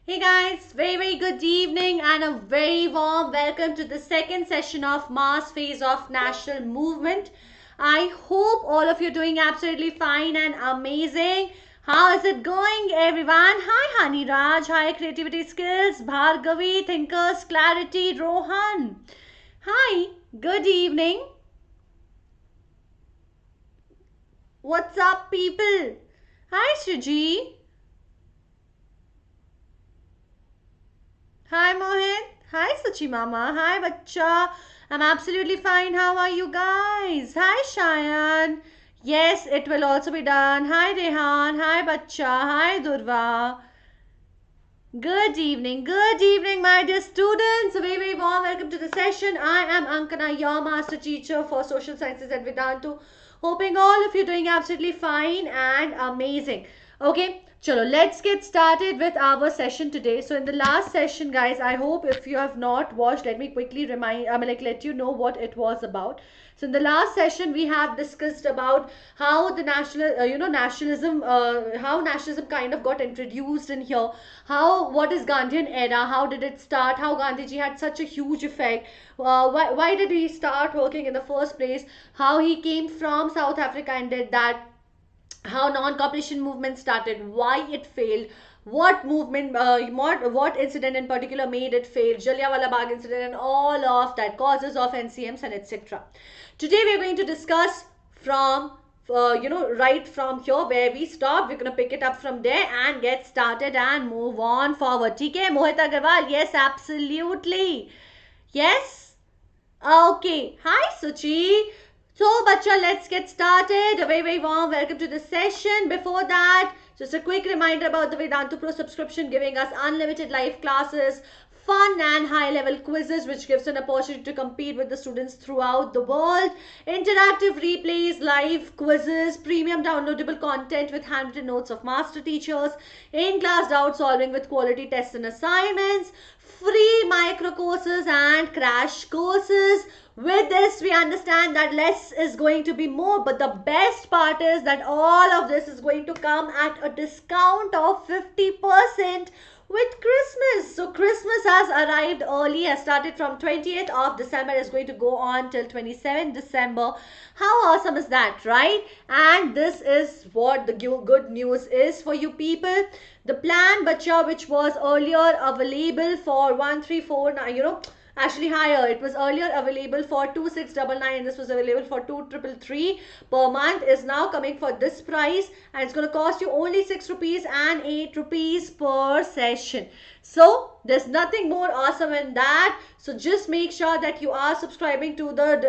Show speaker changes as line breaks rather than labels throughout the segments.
Hey guys, very good evening and a very warm welcome to the second session of Mass Phase of National Movement. I hope all of you are doing absolutely fine and amazing. How is it going, everyone? Hi Hani Raj, hi Creativity Skills, Bhargavi, Thinkers, Clarity, Rohan. Hi, good evening. What's up, people? Hi Shruji. Hi Mohit. Hi Sachi Mama. Hi Bacha. I'm absolutely fine. How are you guys? Hi Shayan. Yes, it will also be done. Hi Rehan. Hi Bacha. Hi Durva. Good evening, my dear students. A very warm welcome to the session. I am Ankana, your master teacher for social sciences at Vedantu. Hoping all of you doing absolutely fine and amazing. Okay, chalo, let's get started with our session today. So in the last session, guys, I hope if you have not watched, let me quickly let you know what it was about. So in the last session, we have discussed about how the how nationalism kind of got introduced in here. What is Gandhian era? How did it start? How Gandhiji had such a huge effect? Why did he start working in the first place? How he came from South Africa and did that? How non-cooperation movement started, why it failed, what incident in particular made it fail, Jallianwala Bagh incident, and all of that, causes of NCMs and etc. Today we are going to discuss from right from here where we stopped. We're going to pick it up from there and get started and move on forward. TK Mohit Agarwal, yes, absolutely. Yes. Okay. Hi, Suchi. So, bacha, let's get started. A very warm welcome to the session. Before that, just a quick reminder about the Vedantu Pro subscription giving us unlimited live classes, fun and high-level quizzes which gives an opportunity to compete with the students throughout the world, interactive replays, live quizzes, premium downloadable content with handwritten notes of master teachers, in-class doubt solving with quality tests and assignments, free micro courses and crash courses. With this, we understand that less is going to be more, but the best part is that all of this is going to come at a discount of 50% with Christmas. So Christmas has arrived early, has started from 20th of December, is going to go on till 27th December. How awesome is that, right? And this is what the good news is for you people. The plan bacha, which was earlier available for 1349, actually higher, it was earlier available for 2699 and this was available for 2333 per month, is now coming for this price, and it's going to cost you only 6 rupees and 8 rupees per session. So there's nothing more awesome than that. So just make sure that you are subscribing to the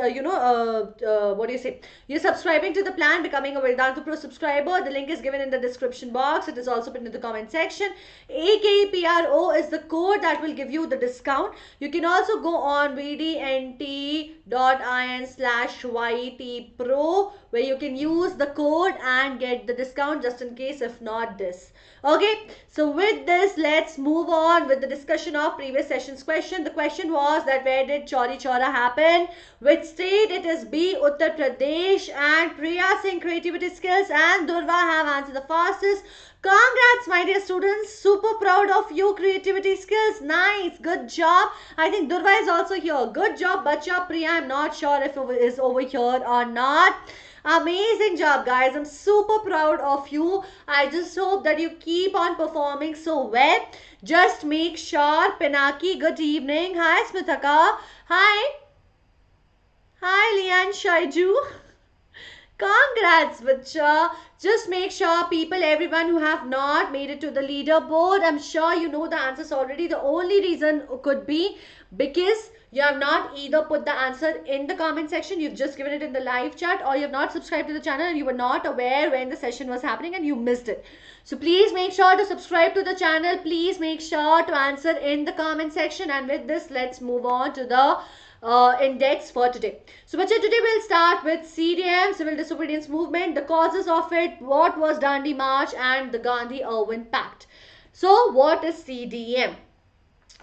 what do you say, you're subscribing to the plan, becoming a Vedantu Pro subscriber. The link is given in the description box. It is also pinned in the comment section. AKPRO is the code that will give you the discount. You can also go on vdnt.in/ytpro where you can use the code and get the discount just in case if not this. Okay, so with this, let's move on with the discussion of previous session's question. The question was that where did Chauri Chaura happen? Which state? It is B, Uttar Pradesh, and Priya Singh Creativity Skills and Durva have answered the fastest. Congrats, my dear students. Super proud of you, Creativity Skills. Nice. Good job. I think Durva is also here. Good job, Bacha. Priya, I'm not sure if it is over here or not. Amazing job, guys. I'm super proud of you. I just hope that you keep on performing so well. Just make sure. Pinaki, good evening. Hi, Smithaka. Hi. Hi, Lian Shaiju. Congrats, Bacha. Just make sure people, everyone who have not made it to the leaderboard, I'm sure you know the answers already. The only reason could be because you have not either put the answer in the comment section, you've just given it in the live chat, or you have not subscribed to the channel and you were not aware when the session was happening and you missed it. So please make sure to subscribe to the channel. Please make sure to answer in the comment section. And with this, let's move on to the index for today. So bacha, today we'll start with CDM, Civil Disobedience Movement, the causes of it, what was Dandi March, and the Gandhi-Irwin Pact. So what is CDM?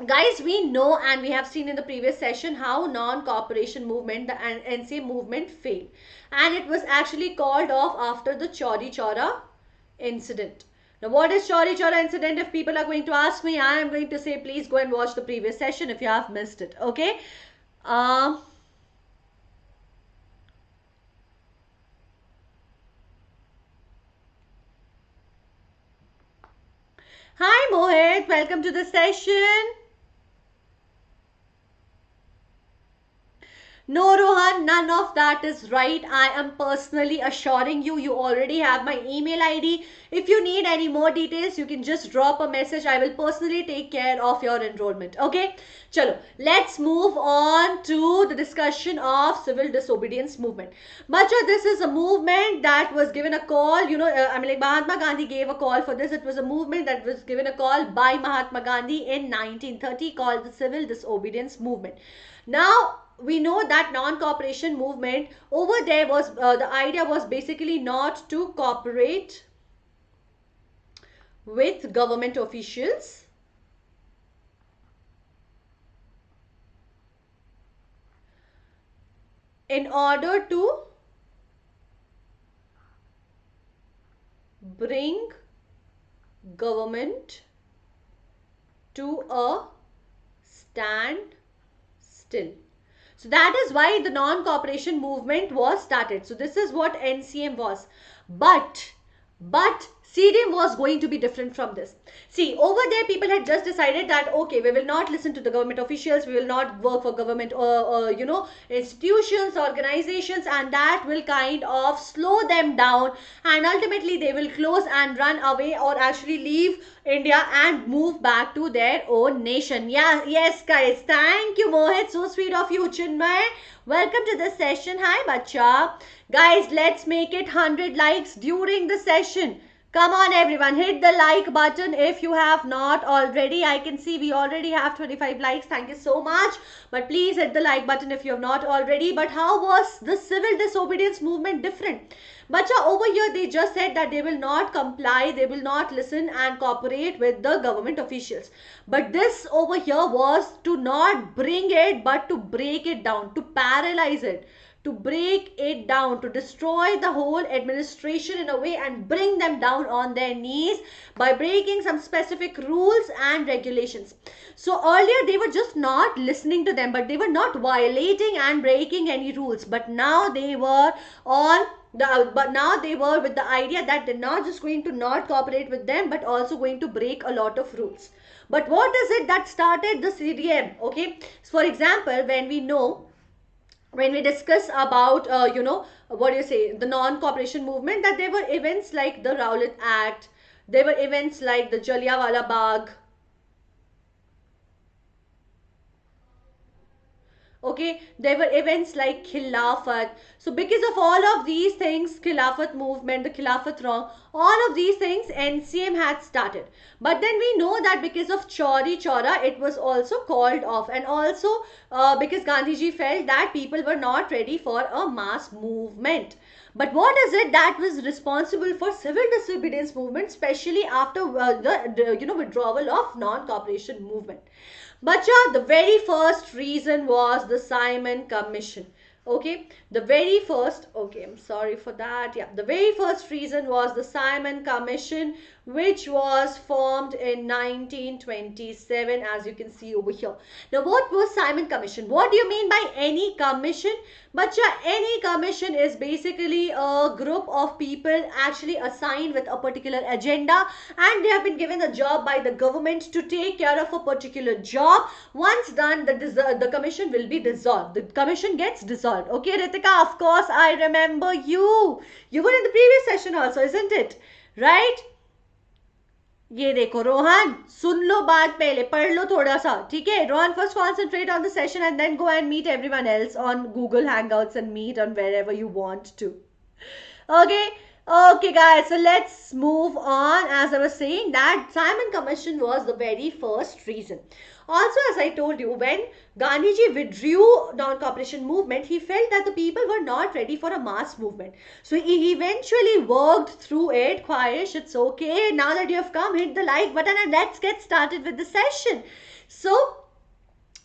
Guys, we know and we have seen in the previous session how non-cooperation movement, the NCA movement, failed, and it was actually called off after the Chauri Chaura incident. Now, what is Chauri Chaura incident? If people are going to ask me, I am going to say, please go and watch the previous session if you have missed it. Okay. Hi Mohit, welcome to the session. No, Rohan, none of that is right. I am personally assuring you, you already have my email ID. If you need any more details, you can just drop a message. I will personally take care of your enrollment. Okay? Chalo, let's move on to the discussion of civil disobedience movement. Bacha, this is a movement that was given a call. Like Mahatma Gandhi gave a call for this. It was a movement that was given a call by Mahatma Gandhi in 1930 called the civil disobedience movement. Now, we know that non-cooperation movement over there was the idea was basically not to cooperate with government officials in order to bring government to a stand still. So that is why the non-cooperation movement was started. So this is what NCM was. But CDM was going to be different from this. See, over there people had just decided that okay, we will not listen to the government officials, we will not work for government institutions, organizations, and that will kind of slow them down, and ultimately they will close and run away or actually leave India and move back to their own nation. Yeah, yes guys, thank you Mohit, so sweet of you. Chinmay, welcome to the session. Hi bacha. Guys, let's make it 100 likes during the session. Come on everyone, hit the like button if you have not already. I can see we already have 25 likes. Thank you so much. But please hit the like button if you have not already. But how was the civil disobedience movement different? Bacha, over here they just said that they will not comply, they will not listen and cooperate with the government officials. But this over here was to not bring it but to break it down, to paralyze it, to break it down, to destroy the whole administration in a way and bring them down on their knees by breaking some specific rules and regulations. So earlier they were just not listening to them, but they were not violating and breaking any rules. But now they were with the idea that they're not just going to not cooperate with them, but also going to break a lot of rules. But what is it that started the CDM? Okay, so for example, when we discuss about the non-cooperation movement, that there were events like the Rowlatt Act, there were events like the Jallianwala Bagh. Okay, there were events like Khilafat. So because of all of these things, Khilafat movement, the Khilafat wrong, all of these things NCM had started. But then we know that because of Chauri Chaura, it was also called off. And also because Gandhiji felt that people were not ready for a mass movement. But what is it that was responsible for civil disobedience movement, especially after the withdrawal of non-cooperation movement? Bacha, the very first reason was the Simon Commission. Okay, the very first, okay, I'm sorry for that. Yeah, the very first reason was the Simon Commission, which was formed in 1927, as you can see over here. Now, what was Simon Commission? What do you mean by any commission? Bacha, any commission is basically a group of people actually assigned with a particular agenda, and they have been given a job by the government to take care of a particular job. Once done, the commission will be dissolved. The commission gets dissolved. Okay, Ritika, of course, I remember you. You were in the previous session also, isn't it? Right? ये देखो रोहन, सुन लो बात पहले, पढ़ लो थोड़ा सा, ठीक है? Rohan, first concentrate on the session and then go and meet everyone else on Google Hangouts and meet on wherever you want to. Okay. Okay guys, so let's move on. As I was saying, that Simon Commission was the very first reason. Also, as I told you, when Gandhiji withdrew non-cooperation movement, he felt that the people were not ready for a mass movement. So he eventually worked through it. Khwahish, it's okay. Now that you have come, hit the like button and let's get started with the session. So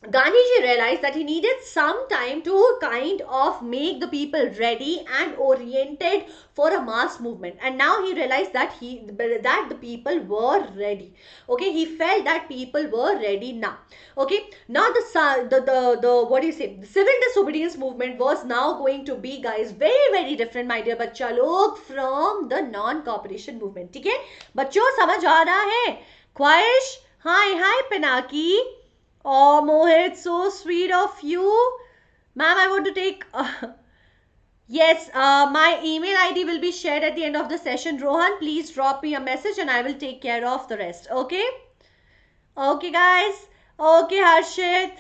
Gandhiji realized that he needed some time to kind of make the people ready and oriented for a mass movement. And now he realized that the people were ready. Okay, he felt that people were ready now. Okay, now the what do you say? The civil disobedience movement was now going to be, guys, very different, my dear बच्चा लोग, from the non-cooperation movement. ठीक है बच्चों, समझ आ रहा है? ख्वाहिश, hi Pinaki. Oh, Mohit, so sweet of you. Ma'am, I want to take. Yes, my email ID will be shared at the end of the session. Rohan, please drop me a message and I will take care of the rest. Okay? Okay, guys. Okay, Harshit.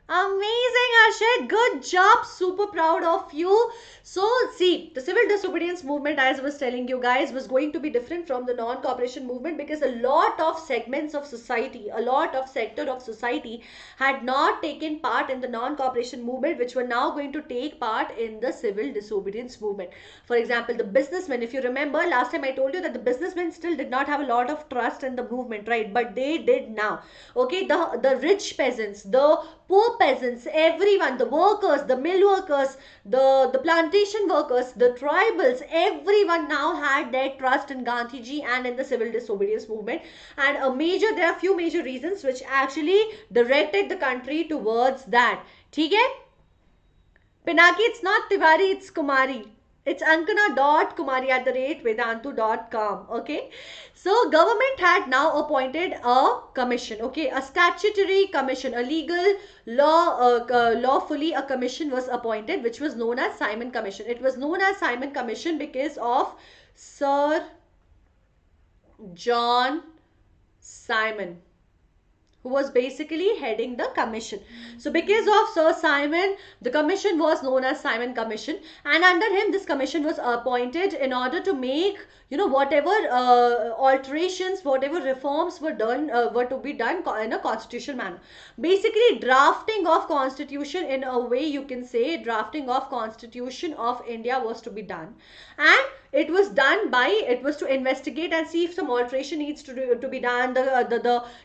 Amazing, Harshit. Good job. Super proud of you. So, see, the civil disobedience movement, as I was telling you guys, was going to be different from the non-cooperation movement because a lot of segments of society, a lot of sector of society had not taken part in the non-cooperation movement, which were now going to take part in the civil disobedience movement. For example, the businessmen, if you remember, last time I told you that the businessmen still did not have a lot of trust in the movement, right? But they did now. Okay, the rich peasants, the poor peasants, everyone, the workers, the mill workers, the plantation workers, the tribals, everyone now had their trust in Gandhiji and in the civil disobedience movement. And there are few major reasons which actually directed the country towards that. ठीक है? Pinaki, it's not Tiwari, it's Kumari. It's ankana.kumari@vedantu.com. Okay. So government had now appointed a commission. Okay. A statutory commission, a legal lawfully a commission was appointed, which was known as Simon Commission. It was known as Simon Commission because of Sir John Simon, who was basically heading the commission. So because of Sir Simon, the commission was known as Simon Commission, and under him this commission was appointed in order to make, whatever alterations, whatever reforms were to be done in a constitutional manner. Basically drafting of constitution, in a way you can say drafting of constitution of India was to be done, and it was to investigate and see if some alteration needs to be done.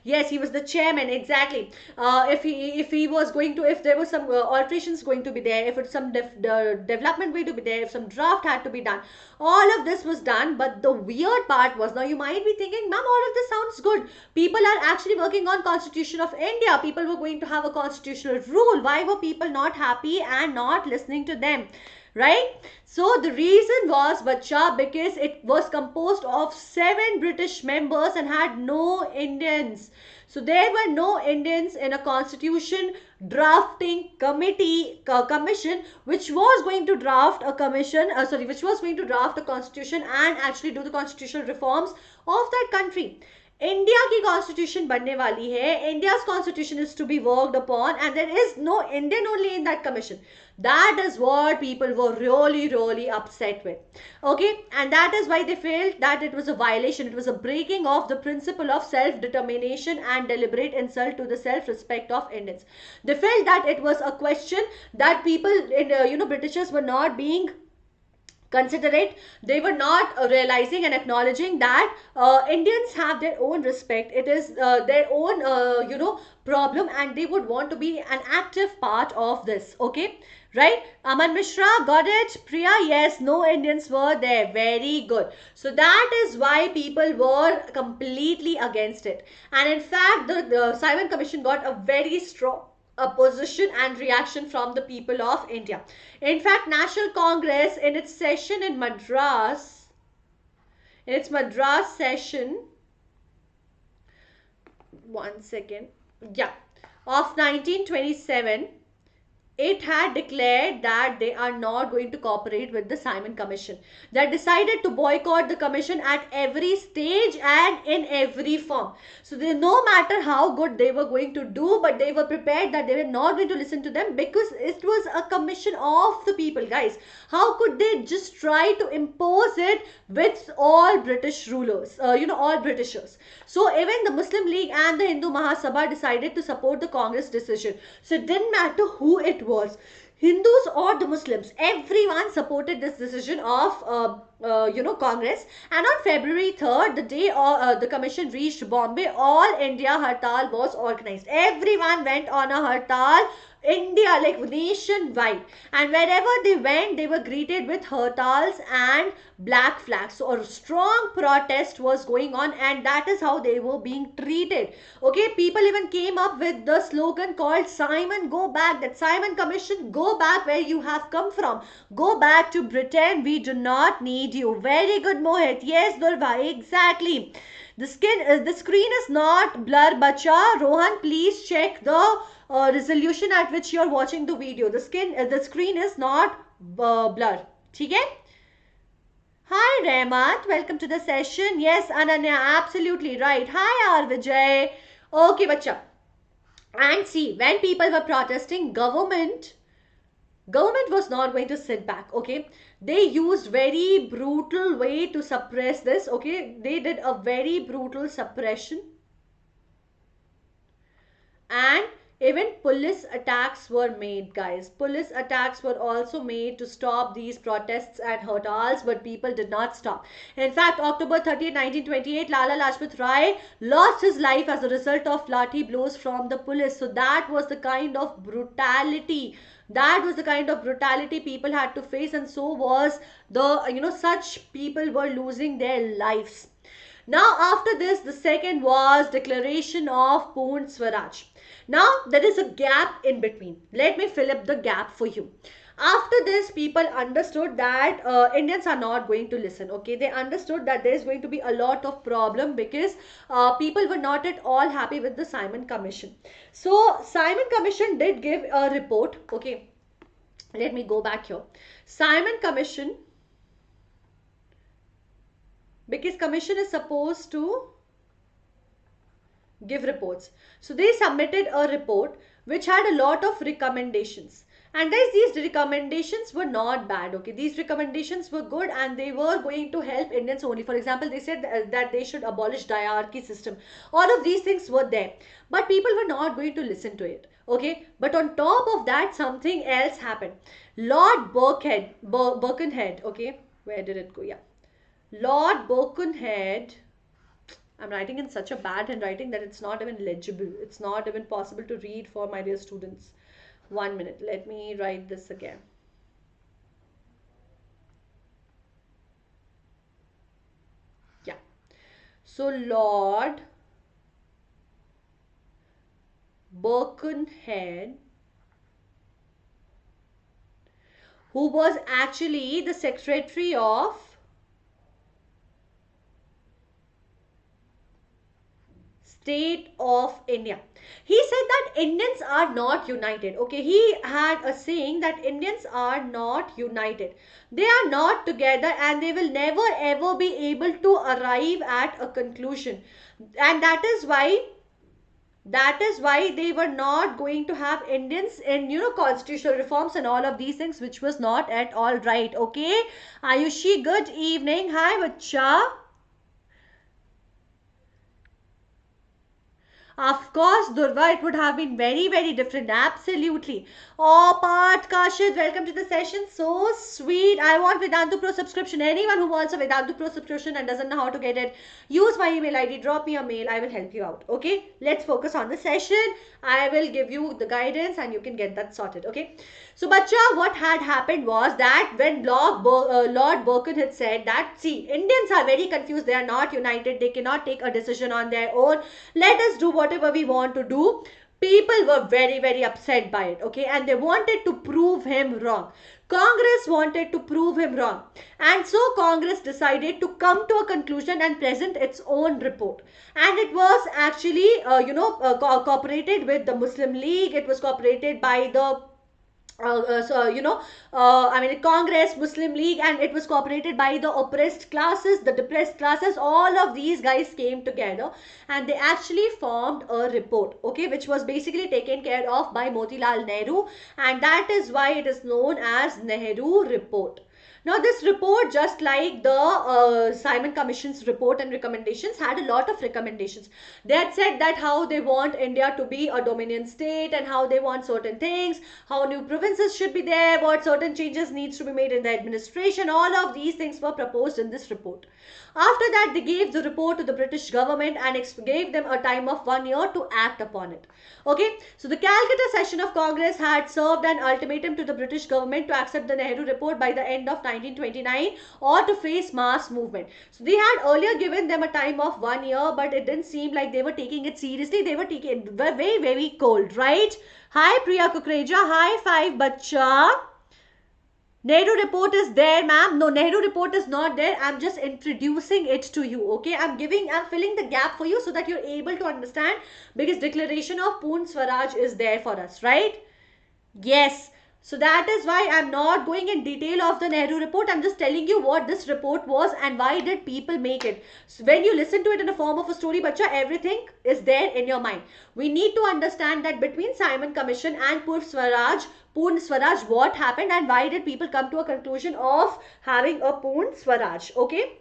Yes, he was the chairman, exactly. If there was some alterations going to be there, if it's some development going to be there, if some draft had to be done, all of this was done. But the weird part was, now you might be thinking, ma'am, all of this sounds good. People are actually working on Constitution of India. People were going to have a constitutional rule. Why were people not happy and not listening to them? Right? So the reason was, bacha, because it was composed of 7 British members and had no Indians. So there were no Indians in a constitution drafting commission, which was going to draft a which was going to draft a constitution and actually do the constitutional reforms of that country. India की constitution बनने वाली है. India's constitution is to be worked upon, and there is no Indian only in that commission. That is what people were really upset with. Okay, and that is why they felt that it was a violation. It was a breaking of the principle of self-determination and deliberate insult to the self-respect of Indians. They felt that it was a question that people in Britishers were not being considerate. They were not realizing and acknowledging that Indians have their own respect. It is their own problem, and they would want to be an active part of this. Okay, right? Aman Mishra, got it? Priya, yes, no Indians were there. Very good. So that is why people were completely against it, and in fact the Simon Commission got a very strong opposition and reaction from the people of India. In fact, National Congress in its session in Madras, session, one second, yeah, of 1927, it had declared that they are not going to cooperate with the Simon Commission. They decided to boycott the commission at every stage and in every form. So no matter how good they were going to do, but they were prepared that they were not going to listen to them, because it was a commission of the people, guys. How could they just try to impose it with all British rulers, all Britishers? So even the Muslim League and the Hindu Mahasabha decided to support the Congress decision. So it didn't matter who it was. Hindus or the Muslims, everyone supported this decision of Congress. And on February 3rd, the day the commission reached Bombay, all India Hartal was organized. Everyone went on a Hartal, India, like nationwide. And wherever they went, they were greeted with Hartals and black flags. So a strong protest was going on, and that is how they were being treated. Okay, people even came up with the slogan called Simon Go Back, that Simon Commission, go back where you have come from. Go back to Britain, we do not need you. Very good, Mohit. Yes, Durva, exactly. The screen is not blur, bacha. Rohan, please check the resolution at which you are watching the video. The screen is not blur. Okay? Hi Rahmat, welcome to the session. Yes, Ananya, absolutely right. Hi R Vijay. Okay, bacha. And see, when people were protesting, government was not going to sit back. Okay, they used very brutal way to suppress this. Okay, they did a very brutal suppression, and even police attacks were made, guys. Police attacks were also made to stop these protests and hartals, but people did not stop. In fact, October 30th, 1928, Lala Lajpat Rai lost his life as a result of lathi blows from the police. So that was the kind of brutality, people had to face, and so was the such people were losing their lives. Now, after this, the second was declaration of Purn Swaraj. Now, there is a gap in between. Let me fill up the gap for you. After this, people understood that Indians are not going to listen. Okay, they understood that there is going to be a lot of problem, because people were not at all happy with the Simon Commission. So, Simon Commission did give a report. Okay, let me go back here. Simon Commission, because commission is supposed to give reports. So they submitted a report which had a lot of recommendations. And guys, these recommendations were not bad. Okay, these recommendations were good, and they were going to help Indians only. For example, they said that they should abolish diarchy system. All of these things were there, but people were not going to listen to it. Okay, but on top of that, something else happened. Lord Birkenhead. Okay, where did it go? Yeah, Lord Birkenhead. I'm writing in such a bad handwriting that it's not even legible. It's not even possible to read for my dear students. 1 minute. Let me write this again. Yeah. So Lord Birkenhead, who was actually the secretary of State of India. He said that Indians are not united. Okay, he had a saying that Indians are not united. They are not together, and they will never ever be able to arrive at a conclusion. And that is why they were not going to have Indians in constitutional reforms and all of these things, which was not at all right. Okay, Ayushi, good evening. Hi, Vacha. Of course, Durva, it would have been very, very different. Absolutely. Oh, Part Kashid, welcome to the session. So sweet. I want Vedantu Pro subscription. Anyone who wants a Vedantu Pro subscription and doesn't know how to get it, use my email ID. Drop me a mail. I will help you out. Okay. Let's focus on the session. I will give you the guidance and you can get that sorted. Okay. So, Bacha, what had happened was that when Lord Birken had said that, see, Indians are very confused. They are not united. They cannot take a decision on their own. Let us do whatever we want to do. People were very, very upset by it. Okay. And they wanted to prove him wrong. Congress wanted to prove him wrong. And so Congress decided to come to a conclusion and present its own report. And it was actually, cooperated with the Muslim League. It was cooperated by the Congress, Muslim League, and it was cooperated by the oppressed classes, the depressed classes. All of these guys came together and they actually formed a report, okay, which was basically taken care of by Motilal Nehru, and that is why it is known as Nehru Report. Now, this report, just like the Simon Commission's report and recommendations, had a lot of recommendations. They had said that how they want India to be a dominion state and how they want certain things, how new provinces should be there, what certain changes needs to be made in the administration. All of these things were proposed in this report. After that, they gave the report to the British government and gave them a time of 1 year to act upon it. Okay, so the Calcutta session of Congress had served an ultimatum to the British government to accept the Nehru report by the end of 1929 or to face mass movement. So they had earlier given them a time of 1 year, but it didn't seem like they were taking it seriously. They were taking it very, very cold, right? Hi Priya Kukreja, high five bacha. Nehru report is there, ma'am. No, Nehru report is not there. I'm just introducing it to you. Okay, I'm filling the gap for you so that you're able to understand, because declaration of Poon Swaraj is there for us, right? Yes. So that is why I'm not going in detail of the Nehru report. I'm just telling you what this report was and why did people make it. So when you listen to it in the form of a story, bacha, everything is there in your mind. We need to understand that between Simon Commission and Poon Swaraj, what happened and why did people come to a conclusion of having a Poon Swaraj. Okay.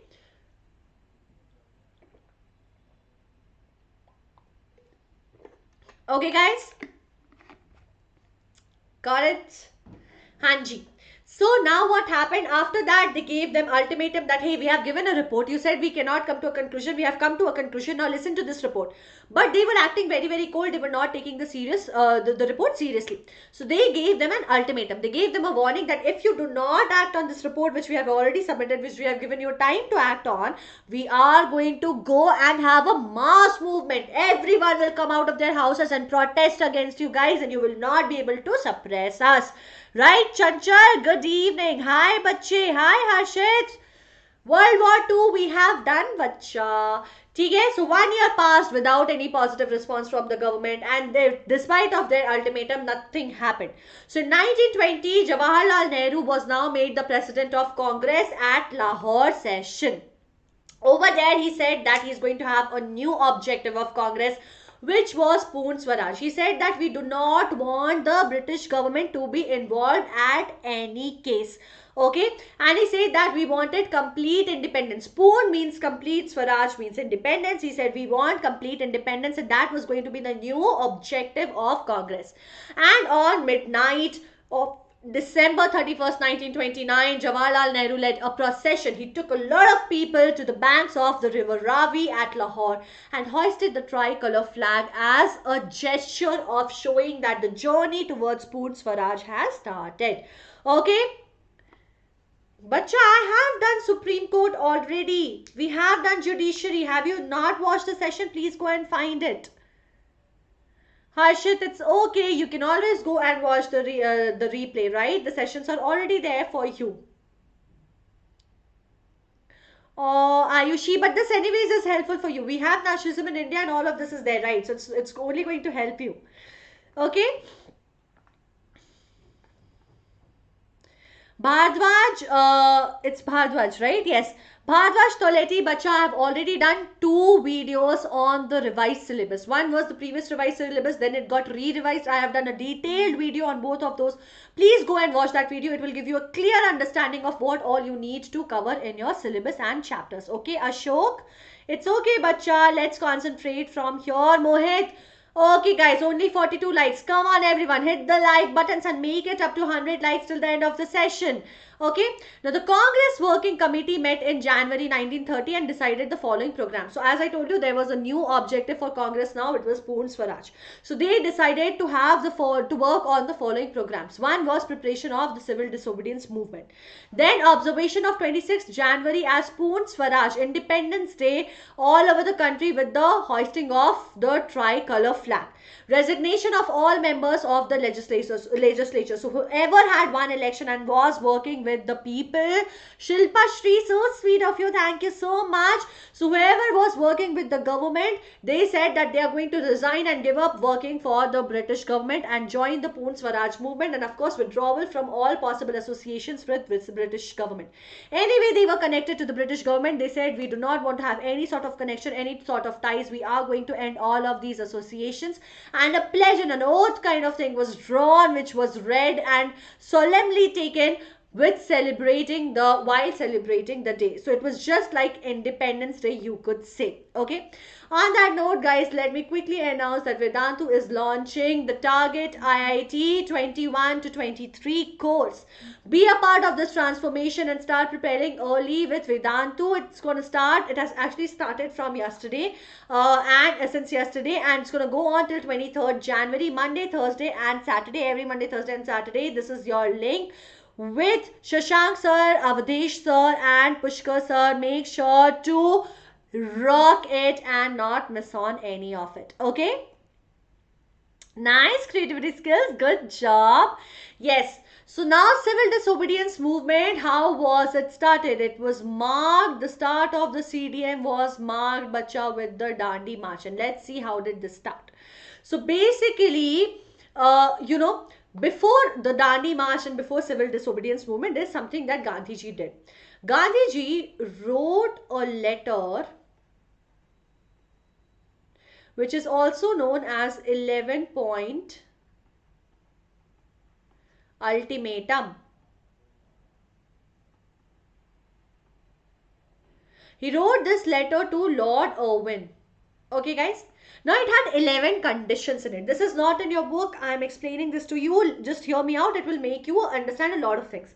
Okay, guys. Got it? Hanji. So now what happened after that? They gave them ultimatum that, hey, we have given a report. You said we cannot come to a conclusion. We have come to a conclusion. Now listen to this report. But they were acting very, very cold. They were not taking the report seriously. So they gave them an ultimatum. They gave them a warning that if you do not act on this report, which we have already submitted, which we have given you time to act on, we are going to go and have a mass movement. Everyone will come out of their houses and protest against you guys, and you will not be able to suppress us. Right, Chanchal? Good evening. Hi, Bache. Hi, Harshit. World War II we have done, bacha. Okay, so 1 year passed without any positive response from the government, and despite of their ultimatum, nothing happened. So in 1920, Jawaharlal Nehru was now made the president of Congress at Lahore session. Over there, he said that he's going to have a new objective of Congress, which was Poon Swaraj. He said that we do not want the British government to be involved at any case. Okay, and he said that we wanted complete independence. Poon means complete, Swaraj means independence. He said we want complete independence, and that was going to be the new objective of Congress. And on midnight of December 31st, 1929, Jawaharlal Nehru led a procession. He took a lot of people to the banks of the river Ravi at Lahore and hoisted the tricolour flag as a gesture of showing that the journey towards Poon Swaraj has started. Okay? Bacha, I have done Supreme Court already. We have done Judiciary. Have you not watched the session? Please go and find it. Harshit, it's okay. You can always go and watch the replay, right? The sessions are already there for you. Oh, Ayushi, but this anyways is helpful for you. We have nationalism in India and all of this is there, right? So it's only going to help you. Okay? Bhardwaj, it's Bhardwaj, right? Yes. Bhardwaj Toleti Bacha, I have already done 2 videos on the revised syllabus. One was the previous revised syllabus, then it got re-revised. I have done a detailed video on both of those. Please go and watch that video. It will give you a clear understanding of what all you need to cover in your syllabus and chapters. Okay, Ashok? It's okay, Bacha. Let's concentrate from here. Mohit? Okay guys, only 42 likes. Come on everyone, hit the like buttons and make it up to 100 likes till the end of the session. Okay, now the Congress Working Committee met in January 1930 and decided the following program. So as I told you, there was a new objective for Congress now. It was Poon Swaraj. So they decided to have to work on the following programs. One was preparation of the civil disobedience movement. Then observation of 26th January as Poon Swaraj Independence Day all over the country with the hoisting of the tricolour flag. Resignation of all members of the legislature. So whoever had won election and was working with the people, Shilpa Shri, so sweet of you, thank you so much. So whoever was working with the government, they said that they are going to resign and give up working for the British government and join the Poon Swaraj movement, and of course withdrawal from all possible associations with the British government. Anyway, they were connected to the British government. They said we do not want to have any sort of connection, any sort of ties. We are going to end all of these associations. And a pledge and an oath kind of thing was drawn, which was read and solemnly taken with celebrating the while celebrating the day. So it was just like Independence Day, you could say. Okay. On that note, guys, let me quickly announce that Vedantu is launching the Target IIT 21 to 23 course. Be a part of this transformation and start preparing early with Vedantu. It's going to start, it has actually started from yesterday and since yesterday, and it's going to go on till 23rd January, Monday, Thursday and Saturday, every Monday, Thursday and Saturday. This is your link with Shashank sir, Avdesh sir and Pushkar sir. Make sure to rock it and not miss on any of it. Okay. Nice creativity skills. Good job. Yes. So now civil disobedience movement, how was it started? It was marked, the start of the CDM was marked, bacha, with the Dandi March. And let's see how did this start. So basically, before the Dandi March and before civil disobedience movement, there's something that Gandhiji did. Gandhiji wrote a letter which is also known as 11-point ultimatum. He wrote this letter to Lord Irwin. Okay, guys. Now it had 11 conditions in it. This is not in your book. I am explaining this to you. Just hear me out. It will make you understand a lot of things.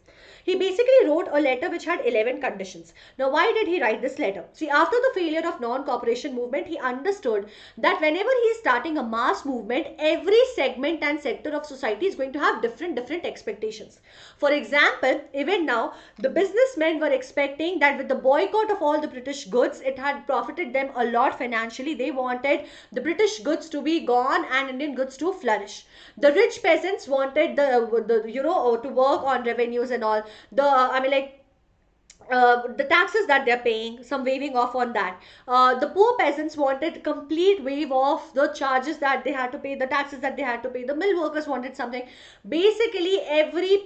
He basically wrote a letter which had 11 conditions. Now, why did he write this letter? See, after the failure of non-cooperation movement, he understood that whenever he is starting a mass movement, every segment and sector of society is going to have different expectations. For example, even now, the businessmen were expecting that with the boycott of all the British goods, it had profited them a lot financially. They wanted the British goods to be gone and Indian goods to flourish. The rich peasants wanted to work on revenues and all. The taxes that they're paying, some waiving off on that. The poor peasants wanted complete waive off the charges that they had to pay, the taxes that they had to pay. The mill workers wanted something. Basically, every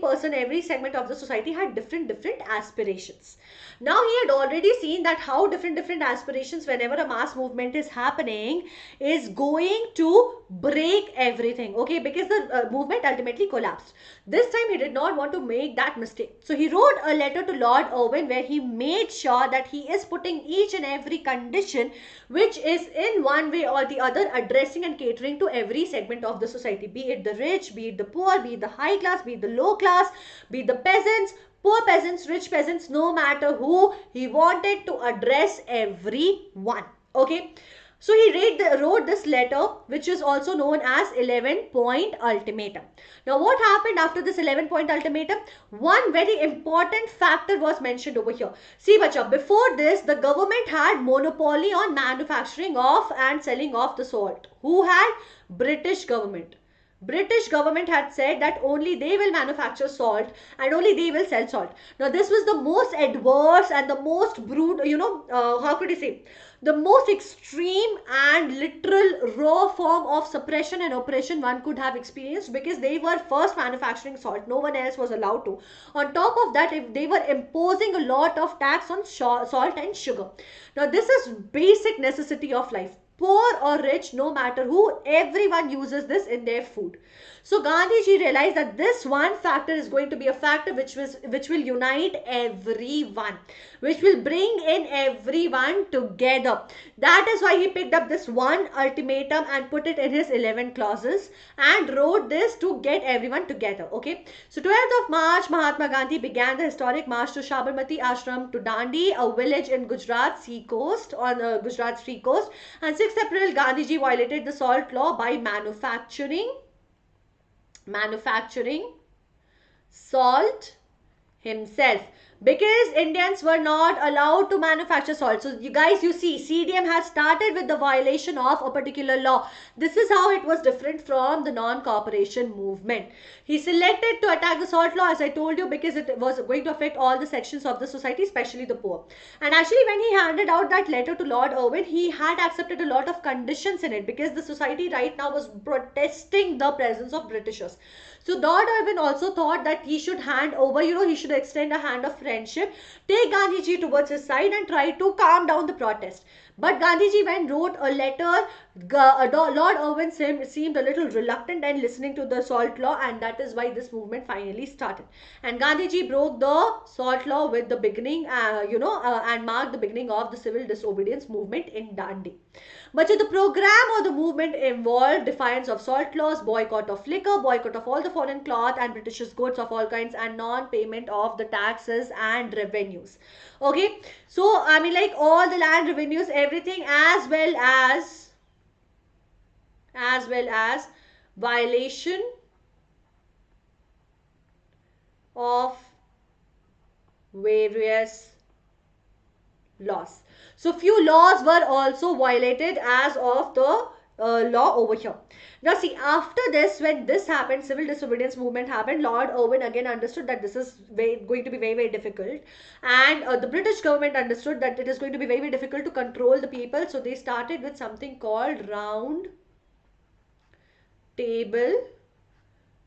person, every segment of the society had different aspirations. Now he had already seen that how different aspirations, whenever a mass movement is happening, is going to break everything. Okay, because the movement ultimately collapsed. This time he did not want to make that mistake. So he wrote a letter to Lord Irwin where he made sure that he is putting each and every condition which is in one way or the other addressing and catering to every segment of the society, be it the rich, be it the poor, be it the high class, be it the low class, be it the peasants, poor peasants, rich peasants, no matter who, he wanted to address everyone. Okay. So he wrote this letter, which is also known as 11-point ultimatum. Now what happened after this 11-point ultimatum? One very important factor was mentioned over here. See bacha, before this, the government had monopoly on manufacturing of and selling of the salt. Who had? British government. British government had said that only they will manufacture salt and only they will sell salt. Now this was the most adverse and the most how could you say, the most extreme and literal raw form of suppression and oppression one could have experienced, because they were first manufacturing salt. No one else was allowed to. On top of that, if they were imposing a lot of tax on salt and sugar. Now this is basic necessity of life. Poor or rich, no matter who, everyone uses this in their food. So Gandhiji realized that this one factor is going to be a factor which will unite everyone, which will bring in everyone together. That is why he picked up this one ultimatum and put it in his 11 clauses and wrote this to get everyone together. Okay. So 12th of March, Mahatma Gandhi began the historic march to Sabarmati Ashram to Dandi, a village in Gujarat sea coast, on Gujarat sea coast. And 6th April, Gandhiji violated the salt law by manufacturing salt himself, because Indians were not allowed to manufacture salt. So you guys, you see, CDM has started with the violation of a particular law. This is how it was different from the non-cooperation movement. He selected to attack the salt law, as I told you, because it was going to affect all the sections of the society, especially the poor. And actually, when he handed out that letter to Lord Irwin, he had accepted a lot of conditions in it, because the society right now was protesting the presence of Britishers. So Lord Irwin also thought that he should hand over, he should extend a hand of friendship, take Gandhiji towards his side and try to calm down the protest. But Gandhiji wrote a letter Lord Irwin seemed a little reluctant and listening to the salt law, and that is why this movement finally started. And Gandhiji broke the salt law with the beginning, and marked the beginning of the civil disobedience movement in Dandi. But the program or the movement involved defiance of salt laws, boycott of liquor, boycott of all the foreign cloth and British goods of all kinds, and non-payment of the taxes and revenues. Okay, so I mean, like all the land revenues, everything, as well as violation of various laws. So few laws were also violated as of the law over here. Now see, after this, when this happened, civil disobedience movement happened, Lord Irwin again understood that this is going to be very, very difficult, and the British government understood that it is going to be very, very difficult to control the people. So they started with something called round table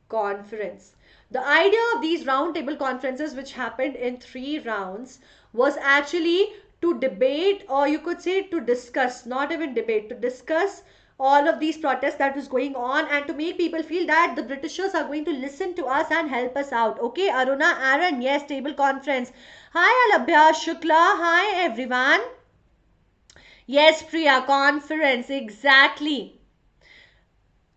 conference. The idea of these round table conferences, which happened in 3 rounds, was actually to debate, or you could say to discuss, not even debate, to discuss all of these protests that was going on, and to make people feel that the Britishers are going to listen to us and help us out. Okay, Aruna, Aaron, yes, table conference. Hi, Alabhya, Shukla, hi everyone. Yes, Priya, conference, exactly.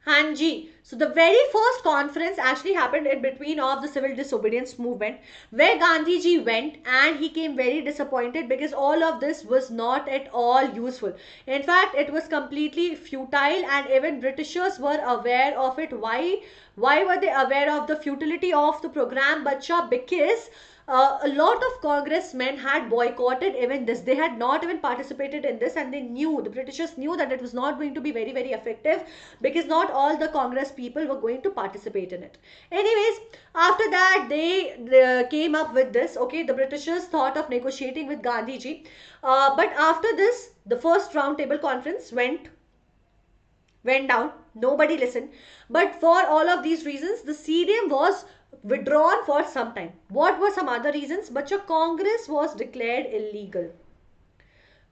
Hanji. So the very first conference actually happened in between of the civil disobedience movement, where Gandhiji went, and he came very disappointed because all of this was not at all useful. In fact, it was completely futile, and even Britishers were aware of it. Why were they aware of the futility of the program, Bacha? Because a lot of congressmen had boycotted even this. They had not even participated in this, and the Britishers knew that it was not going to be very, very effective, because not all the Congress people were going to participate in it. Anyways, after that, they came up with this. Okay, the Britishers thought of negotiating with Gandhiji, but after this, the first round table conference went down. Nobody listened. But for all of these reasons, the CDM was withdrawn for some time. What were some other reasons? But your Congress was declared illegal.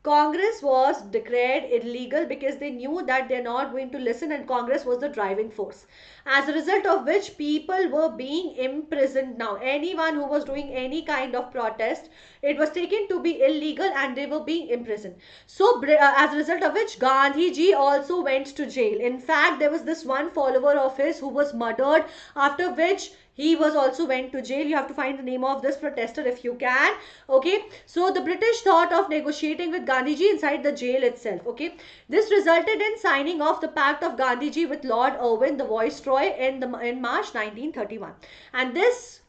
Congress was declared illegal because they knew that they're not going to listen, and Congress was the driving force. As a result of which, people were being imprisoned now. Anyone who was doing any kind of protest, it was taken to be illegal, and they were being imprisoned. So as a result of which, Gandhiji also went to jail. In fact, there was this one follower of his who was murdered, after which he was also went to jail. You have to find the name of this protester if you can. Okay, so the British thought of negotiating with Gandhiji inside the jail itself. Okay, this resulted in signing of the pact of Gandhiji with Lord Irwin, the viceroy, in March 1931, and this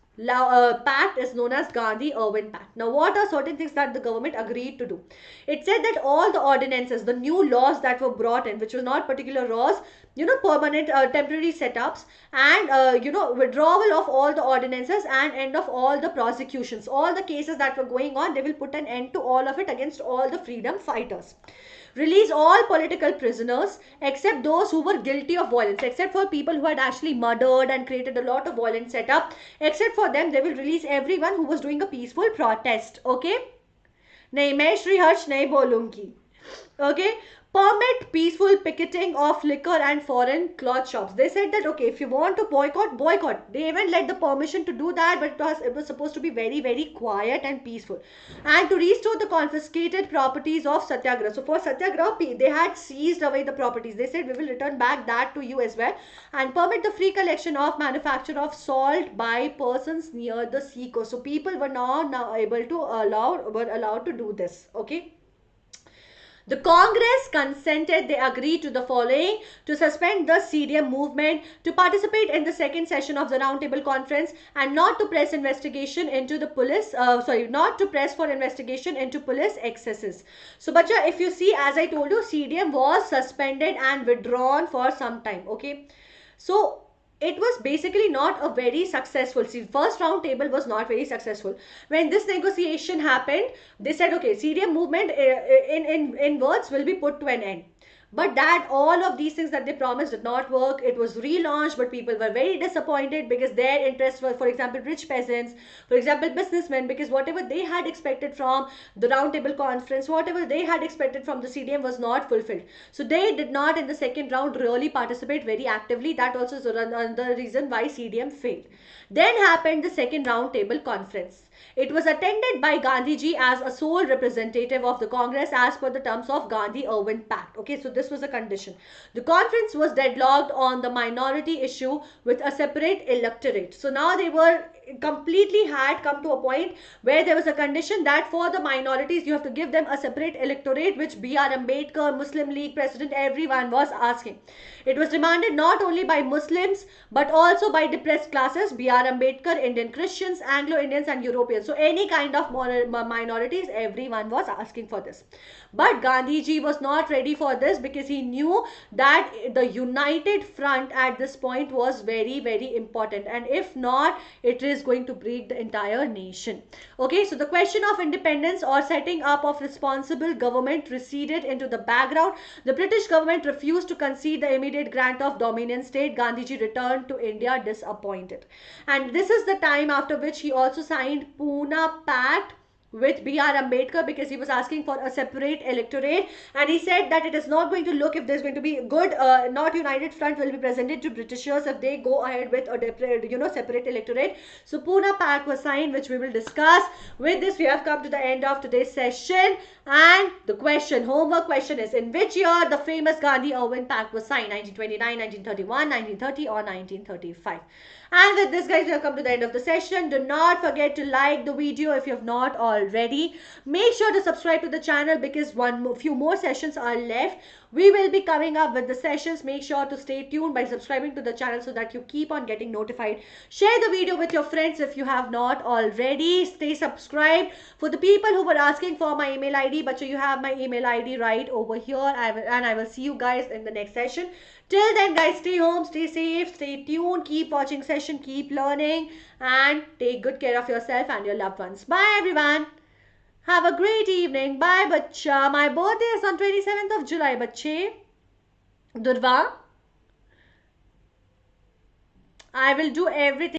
pact is known as Gandhi-Irwin Pact. Now, what are certain things that the government agreed to do? It said that all the ordinances, the new laws that were brought in, which was not particular laws, permanent, temporary setups, and withdrawal of all the ordinances, and end of all the prosecutions, all the cases that were going on, they will put an end to all of it against all the freedom fighters. Release all political prisoners except those who were guilty of violence, except for people who had actually murdered and created a lot of violent setup. Except for them, they will release everyone who was doing a peaceful protest. Okay? नहीं मैं श्री हर्ष नहीं बोलूंगी. Okay, permit peaceful picketing of liquor and foreign cloth shops. They said that, okay, if you want to boycott. They even let the permission to do that, but it was supposed to be very, very quiet and peaceful. And to restore the confiscated properties of Satyagraha. So for Satyagraha, they had seized away the properties. They said, we will return back that to you as well. And permit the free collection of manufacture of salt by persons near the sea coast. So people were now able to allowed to do this. Okay. The Congress consented, they agreed to the following: to suspend the CDM movement, to participate in the second session of the Roundtable Conference, and not to press investigation into the police, not to press for investigation into police excesses. So, Bacha, if you see, as I told you, CDM was suspended and withdrawn for some time, okay? So, it was basically not a very successful. See, first round table was not very successful. When this negotiation happened, they said, okay, CDM movement in words will be put to an end. But that all of these things that they promised did not work. It was relaunched, but people were very disappointed because their interests were, for example, rich peasants, for example, businessmen, because whatever they had expected from the roundtable conference, whatever they had expected from the CDM was not fulfilled. So they did not in the second round really participate very actively. That also is another reason why CDM failed. Then happened the second roundtable conference. It was attended by Gandhiji as a sole representative of the Congress as per the terms of Gandhi-Irwin Pact. Okay, so this was a condition. The conference was deadlocked on the minority issue with a separate electorate. So now they were completely had come to a point where there was a condition that for the minorities you have to give them a separate electorate, which B.R. Ambedkar, Muslim League President, everyone was asking. It was demanded not only by Muslims but also by depressed classes, B.R. Ambedkar, Indian Christians, Anglo-Indians and Europeans. So any kind of minorities, everyone was asking for this. But Gandhiji was not ready for this because he knew that the united front at this point was very, very important. And if not, it is going to break the entire nation. Okay, so the question of independence or setting up of responsible government receded into the background. The British government refused to concede the immediate grant of Dominion state. Gandhiji returned to India disappointed. And this is the time after which he also signed Puna Pact with B.R. Ambedkar because he was asking for a separate electorate, and he said that it is not going to look if there's going to be good not united front will be presented to Britishers if they go ahead with a separate electorate. So Puna Pact was signed, which we will discuss. With this, we have come to the end of today's session, and the homework question is, in which year the famous Gandhi-Irwin Pact was signed? 1929, 1931, 1930 or 1935? And with this, guys, we have come to the end of the session. Do not forget to like the video if you have not already. Make sure to subscribe to the channel because few more sessions are left. We will be coming up with the sessions. Make sure to stay tuned by subscribing to the channel so that you keep on getting notified. Share the video with your friends if you have not already. Stay subscribed. For the people who were asking for my email ID, but you have my email ID right over here. I will see you guys in the next session. Till then, guys, stay home, stay safe, stay tuned, keep watching session, keep learning, and take good care of yourself and your loved ones. Bye, everyone. Have a great evening. Bye, bacha. My birthday is on 27th of July, bache. Durva. I will do everything.